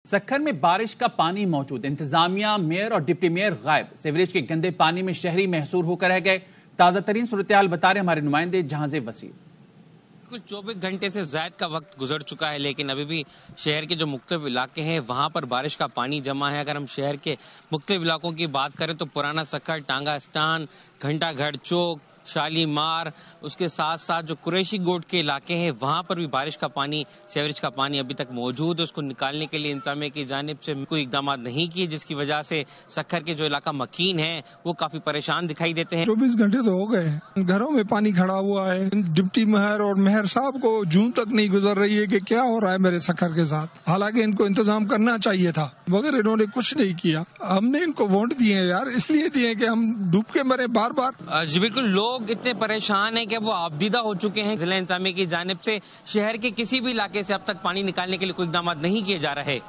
سکھر میں بارش کا پانی موجود، انتظامیہ، میئر اور ڈپٹی میئر غائب، سیوریج کے گندے پانی میں شہری محصور ہو کر رہ گئے۔ تازہ ترین صورتحال بتا رہے ہمارے نمائندے جہاز وسیع۔ کچھ 24 گھنٹے سے زائد کا وقت گزر چکا ہے، لیکن ابھی بھی شہر کے جو مختلف علاقے ہیں وہاں پر بارش کا پانی جمع ہے۔ اگر ہم شہر کے مختلف علاقوں کی بات کریں تو پرانا سکھر، ٹانگا اسٹان، گھنٹہ گھر چوک، شالیمار، اس کے ساتھ ساتھ جو قریشی گوٹ کے علاقے ہیں وہاں پر بھی بارش کا پانی، سیوریج کا پانی ابھی تک موجود ہے۔ اس کو نکالنے کے لیے انتظامیہ کی جانب سے کوئی اقدامات نہیں کیے، جس کی وجہ سے سکھر کے جو علاقہ مکین ہیں وہ کافی پریشان دکھائی دیتے ہیں۔ 24 گھنٹے تو ہو گئے ہیں، گھروں میں پانی کھڑا ہوا ہے۔ ڈپٹی میئر اور میئر صاحب کو جون تک نہیں گزر رہی ہے کہ کیا ہو رہا ہے میرے سکھر کے ساتھ، حالانکہ ان کو انتظام کرنا چاہیے تھا مگر انہوں نے کچھ نہیں کیا۔ ہم نے ان کو ووٹ دیے یار، اس لیے دیے کہ ہم ڈوب کے مرے بار بار۔ جی بالکل، لوگ اتنے پریشان ہیں کہ وہ آبدیدہ ہو چکے ہیں۔ ضلع انتظامیہ کی جانب سے شہر کے کسی بھی علاقے سے اب تک پانی نکالنے کے لیے کوئی اقدامات نہیں کیے جا رہے۔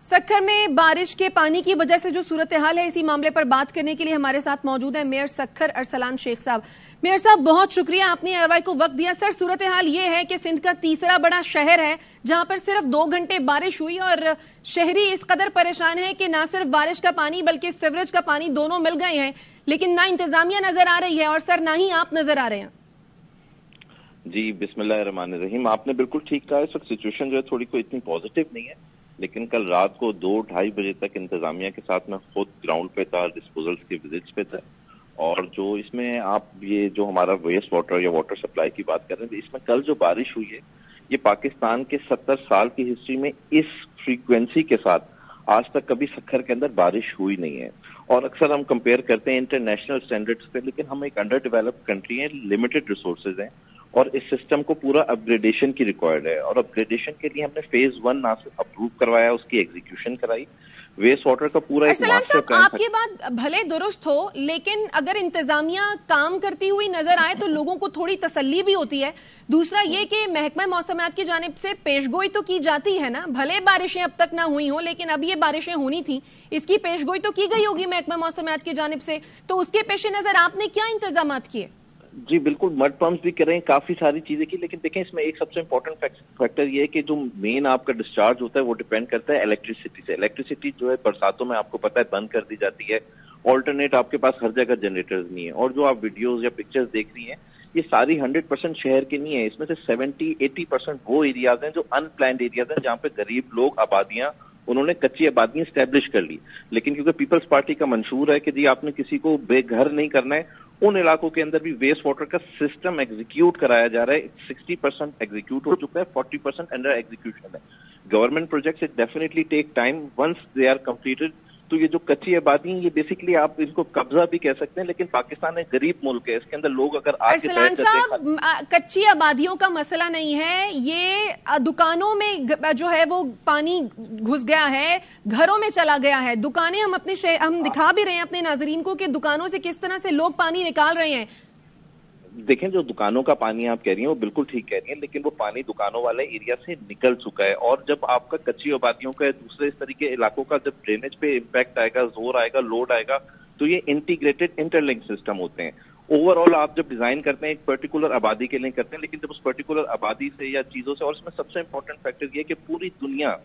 سکھر میں بارش کے پانی کی وجہ سے جو صورتحال ہے، اسی معاملے پر بات کرنے کے لیے ہمارے ساتھ موجود ہیں میئر سکھر ارسلان شیخ صاحب۔ میئر صاحب بہت شکریہ، آپ نے RY کو وقت دیا۔ سر، صورتحال یہ ہے کہ سندھ کا تیسرا بڑا شہر ہے جہاں پر صرف 2 گھنٹے بارش ہوئی اور شہری اس قدر پریشان ہے کہ نہ صرف بارش کا پانی بلکہ سیوریج کا پانی دونوں مل گئے ہیں، لیکن نہ انتظامیہ نظر آ رہی ہے اور سر نہ ہی آپ نظر آ رہے ہیں۔ جی بسم اللہ الرحمن الرحیم، آپ نے بالکل ٹھیک کہا۔ اس وقت سچویشن جو ہے تھوڑی کوئی اتنی پازیٹیو نہیں ہے، لیکن کل رات کو 2-2:30 بجے تک انتظامیہ کے ساتھ میں خود گراؤنڈ پہ تھا، ڈسپوزلز کے وزٹس پہ تھا، اور جو اس میں آپ یہ جو ہمارا ویسٹ واٹر یا واٹر سپلائی کی بات کر رہے ہیں، اس میں کل جو بارش ہوئی ہے یہ پاکستان کے 70 سال کی ہسٹری میں اس فریکوینسی کے ساتھ آج تک کبھی سکھر کے اندر بارش ہوئی نہیں ہے۔ اور اکثر ہم کمپیئر کرتے ہیں انٹرنیشنل سٹینڈرڈز پہ، لیکن ہم ایک انڈر ڈیولپڈ کنٹری ہیں، لمیٹڈ ریسورسز ہیں، اور اس سسٹم کو پورا اپ گریڈیشن کی ریکوائرڈ ہے، اور اپ گریڈیشن کے لیے ہم نے فیز 1 نہ صرف اپروو کروایا، اس کی ایگزیکیوشن کرائی۔ ویسٹ واٹر کا پورا ایک ماسٹر پلان۔ آپ کی بات بھلے درست ہو، لیکن اگر انتظامیہ کام کرتی ہوئی نظر آئے تو لوگوں کو تھوڑی تسلی بھی ہوتی ہے۔ دوسرا یہ کہ محکمہ موسمیات کی جانب سے پیش گوئی تو کی جاتی ہے نا، بھلے بارشیں اب تک نہ ہوئی ہوں لیکن اب یہ بارشیں ہونی تھی، اس کی پیش گوئی تو کی گئی ہوگی محکمہ موسمیات کی جانب سے، تو اس کے پیش نظر آپ نے کیا انتظامات کیے؟ جی بالکل، مڈ پمپس بھی کریں، کافی ساری چیزیں کی، لیکن دیکھیں اس میں ایک سب سے امپورٹنٹ فیکٹر یہ ہے کہ جو مین آپ کا ڈسچارج ہوتا ہے وہ ڈیپینڈ کرتا ہے الیکٹریسٹی سے۔ الیکٹریسٹی جو ہے برساتوں میں آپ کو پتہ ہے بند کر دی جاتی ہے، آلٹرنیٹ آپ کے پاس ہر جگہ جنریٹرز نہیں ہیں، اور جو آپ ویڈیوز یا پکچرز دیکھ رہی ہیں یہ ساری 100% شہر کی نہیں ہے، اس میں سے 70-80% وہ ایریاز ہیں جو ان پلانڈ ایریاز ہیں، جہاں پہ غریب لوگ، آبادیاں، انہوں نے کچی آبادیاں اسٹیبلش کر لی، لیکن کیونکہ پیپلز پارٹی کا منشور ہے کہ جی آپ نے کسی کو بے گھر نہیں کرنا ہے، ان علاقوں کے اندر بھی ویسٹ واٹر کا سسٹم ایگزیکیوٹ کرایا جا رہا ہے۔ 60% ایگزیکیوٹ ہو چکا ہے، 40% انڈر ایگزیکیوشن ہے۔ Government projects it definitely take time, once they are completed. تو یہ جو کچی آبادی ہیں یہ بیسکلی آپ ان کو قبضہ بھی کہہ سکتے ہیں، لیکن پاکستان ایک غریب ملک ہے، اس کے اندر لوگ اگر آج ارسلان صاحب، کچی آبادیوں کا مسئلہ نہیں ہے، یہ دکانوں میں جو ہے وہ پانی گھس گیا ہے، گھروں میں چلا گیا ہے۔ دکانیں ہم دکھا بھی رہے ہیں اپنے ناظرین کو کہ دکانوں سے کس طرح سے لوگ پانی نکال رہے ہیں۔ دیکھیں جو دکانوں کا پانی آپ کہہ رہی ہیں وہ بالکل ٹھیک کہہ رہی ہیں، لیکن وہ پانی دکانوں والے ایریا سے نکل چکا ہے، اور جب آپ کا کچی آبادیوں کا دوسرے اس طریقے علاقوں کا جب ڈرینیج پہ امپیکٹ آئے گا، زور آئے گا، لوڈ آئے گا، تو یہ انٹیگریٹڈ انٹر لنک سسٹم ہوتے ہیں۔ اوور آل آپ جب ڈیزائن کرتے ہیں ایک پرٹیکولر آبادی کے لیے کرتے ہیں، لیکن جب اس پرٹیکولر آبادی سے یا چیزوں سے، اور اس میں سب سے امپورٹنٹ فیکٹر یہ کہ پوری دنیا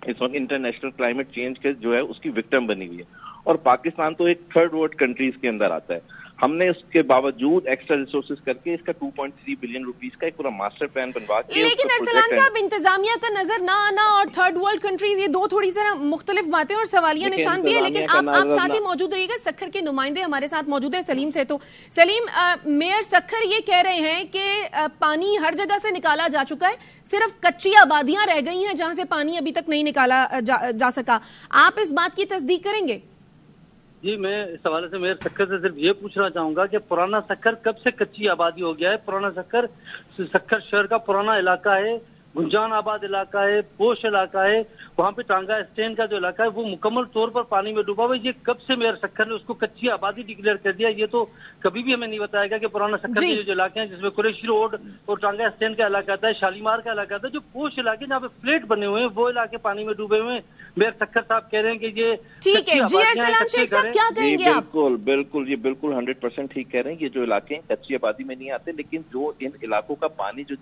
اس وقت انٹرنیشنل کلائمیٹ چینج کے جو ہے اس کی وکٹم بنی ہوئی ہے، اور پاکستان تو ایک 3rd ورلڈ کنٹریز کے اندر آتا ہے۔ ہم نے اس کے باوجود ایکسٹرا ریسورسز کر کے اس کا 2.3 بلین روپیز کا ایک پورا ماسٹر پلان بنوا کے، لیکن ارسلان صاحب انتظامیہ کا نظر نہ آنا اور 3rd ورلڈ کنٹریز، یہ دو تھوڑی سی مختلف باتیں اور سوالیہ نشان بھی ہے، لیکن آپ ساتھ ہی موجود رہیے گا۔ سکھر کے نمائندے ہمارے ساتھ موجود ہیں سلیم سے، تو سلیم، میئر سکھر یہ کہہ رہے ہیں کہ پانی ہر جگہ سے نکالا جا چکا ہے، صرف کچی آبادیاں رہ گئی ہیں جہاں سے پانی ابھی تک نہیں نکالا جا سکا، آپ اس بات کی تصدیق کریں گے؟ جی، میں اس حوالے سے میئر سکھر سے صرف یہ پوچھنا چاہوں گا کہ پرانا سکھر کب سے کچی آبادی ہو گیا ہے؟ پرانا سکھر شہر کا پرانا علاقہ ہے، گنجان آباد علاقہ ہے، پوش علاقہ ہے، وہاں پہ ٹانگا اسٹین کا جو علاقہ ہے وہ مکمل طور پر پانی میں ڈوبا ہوا ہے۔ یہ کب سے میئر سکھر نے اس کو کچی آبادی ڈکلیئر کر دیا؟ یہ تو کبھی بھی ہمیں نہیں بتایا گا کہ پرانا سکھر کے جو علاقے ہیں جس میں قریشی روڈ اور ٹانگا اسٹین کا علاقہ آتا ہے، شالیمار کا علاقہ آتا ہے، جو پوش علاقے جہاں پہ فلیٹ بنے ہوئے ہیں وہ علاقے پانی میں ڈوبے ہوئے ہیں۔ میئر سکھر صاحب کہہ رہے ہیں کہ یہ ٹھیک ہے۔ جی ارسلان شیخ صاحب کیا کہیں گے آپ؟ بالکل یہ بالکل 100% ٹھیک کہہ رہے ہیں، یہ جو علاقے ہیں کچی آبادی میں نہیں آتے، لیکن جو ان علاقوں کا پانی جو